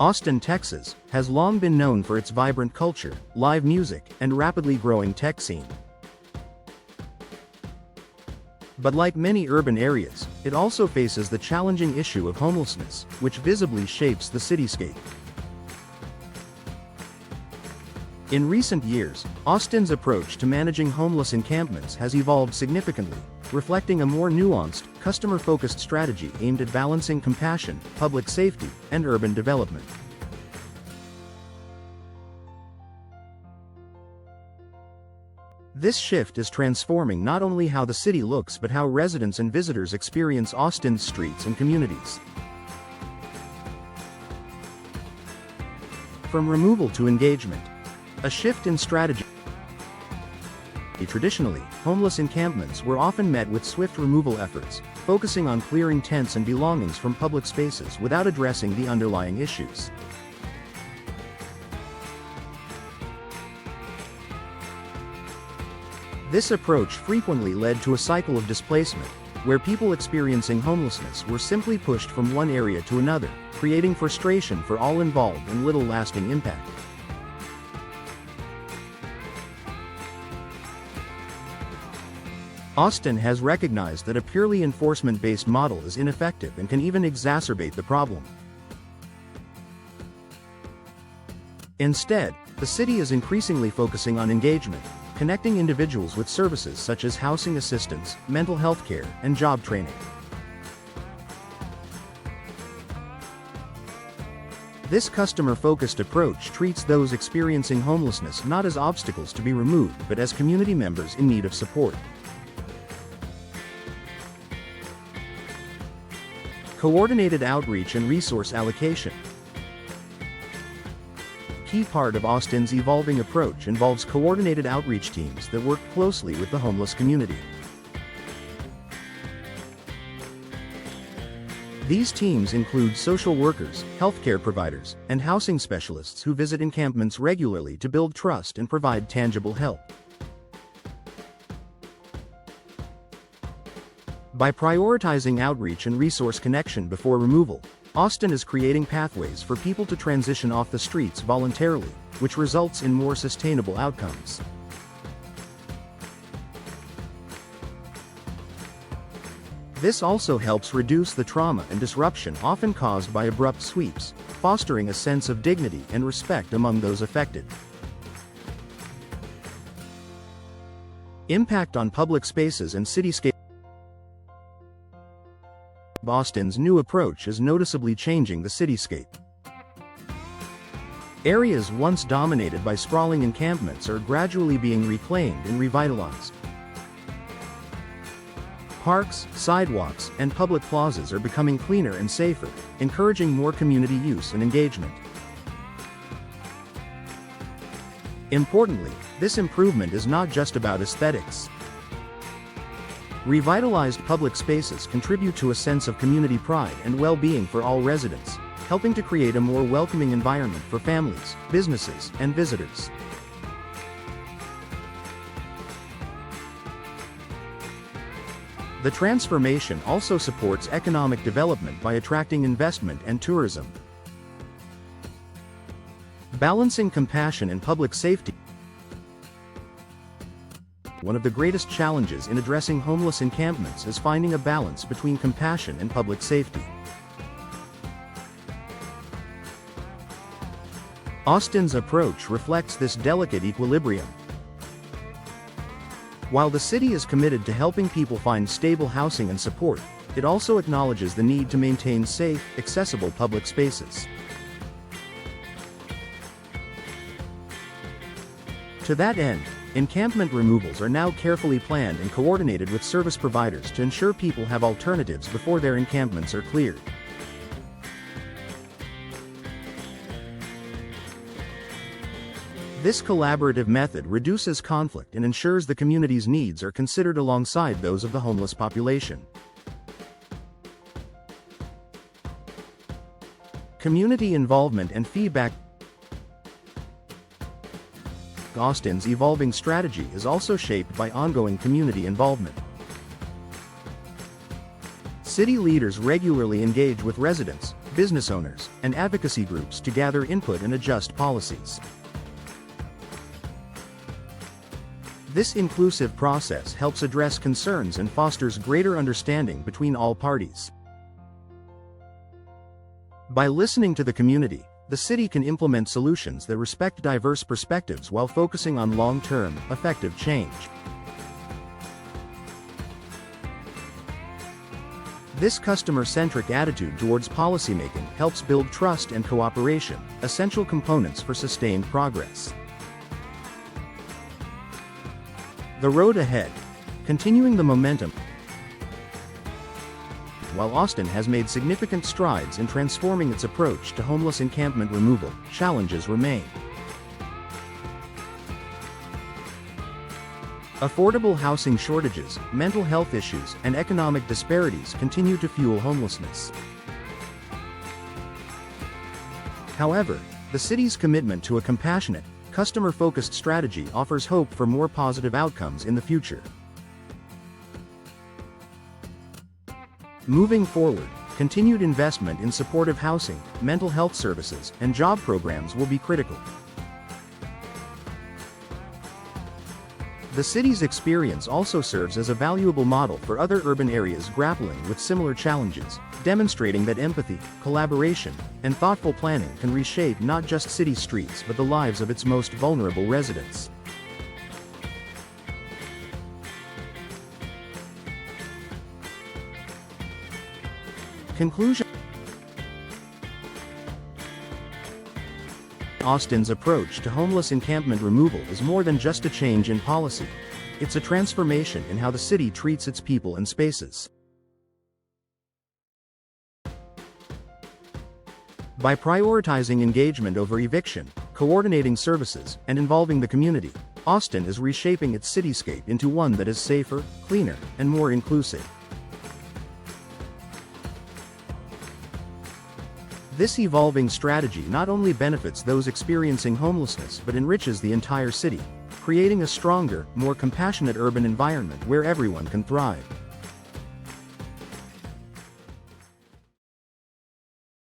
Austin, Texas, has long been known for its vibrant culture, live music, and rapidly growing tech scene. But like many urban areas, it also faces the challenging issue of homelessness, which visibly shapes the cityscape. In recent years, Austin's approach to managing homeless encampments has evolved significantly, reflecting a more nuanced, customer-focused strategy aimed at balancing compassion, public safety, and urban development. This shift is transforming not only how the city looks but how residents and visitors experience Austin's streets and communities. From removal to engagement. A shift in strategy. Traditionally, homeless encampments were often met with swift removal efforts, focusing on clearing tents and belongings from public spaces without addressing the underlying issues. This approach frequently led to a cycle of displacement, where people experiencing homelessness were simply pushed from one area to another, creating frustration for all involved and little lasting impact. Austin has recognized that a purely enforcement-based model is ineffective and can even exacerbate the problem. Instead, the city is increasingly focusing on engagement, connecting individuals with services such as housing assistance, mental health care, and job training. This customer-focused approach treats those experiencing homelessness not as obstacles to be removed but as community members in need of support. Coordinated outreach and resource allocation. Key part of Austin's evolving approach involves coordinated outreach teams that work closely with the homeless community. These teams include social workers, healthcare providers, and housing specialists who visit encampments regularly to build trust and provide tangible help. By prioritizing outreach and resource connection before removal, Austin is creating pathways for people to transition off the streets voluntarily, which results in more sustainable outcomes. This also helps reduce the trauma and disruption often caused by abrupt sweeps, fostering a sense of dignity and respect among those affected. Impact on public spaces and cityscape. Austin's new approach is noticeably changing the cityscape. Areas once dominated by sprawling encampments are gradually being reclaimed and revitalized. Parks, sidewalks, and public plazas are becoming cleaner and safer, encouraging more community use and engagement. Importantly, this improvement is not just about aesthetics. Revitalized public spaces contribute to a sense of community pride and well-being for all residents, helping to create a more welcoming environment for families, businesses, and visitors. The transformation also supports economic development by attracting investment and tourism. Balancing compassion and public safety. One of the greatest challenges in addressing homeless encampments is finding a balance between compassion and public safety. Austin's approach reflects this delicate equilibrium. While the city is committed to helping people find stable housing and support, it also acknowledges the need to maintain safe, accessible public spaces. To that end, encampment removals are now carefully planned and coordinated with service providers to ensure people have alternatives before their encampments are cleared. This collaborative method reduces conflict and ensures the community's needs are considered alongside those of the homeless population. Community involvement and feedback. Austin's evolving strategy is also shaped by ongoing community involvement. City leaders regularly engage with residents, business owners, and advocacy groups to gather input and adjust policies. This inclusive process helps address concerns and fosters greater understanding between all parties. By listening to the community, the city can implement solutions that respect diverse perspectives while focusing on long-term, effective change. This customer-centric attitude towards policymaking helps build trust and cooperation, essential components for sustained progress. The road ahead. Continuing the momentum. While Austin has made significant strides in transforming its approach to homeless encampment removal, challenges remain. Affordable housing shortages, mental health issues, and economic disparities continue to fuel homelessness. However, the city's commitment to a compassionate, customer-focused strategy offers hope for more positive outcomes in the future. Moving forward, continued investment in supportive housing, mental health services, and job programs will be critical. The city's experience also serves as a valuable model for other urban areas grappling with similar challenges, demonstrating that empathy, collaboration, and thoughtful planning can reshape not just city streets but the lives of its most vulnerable residents. Conclusion. Austin's approach to homeless encampment removal is more than just a change in policy. It's a transformation in how the city treats its people and spaces. By prioritizing engagement over eviction, coordinating services, and involving the community, Austin is reshaping its cityscape into one that is safer, cleaner, and more inclusive. This evolving strategy not only benefits those experiencing homelessness but enriches the entire city, creating a stronger, more compassionate urban environment where everyone can thrive.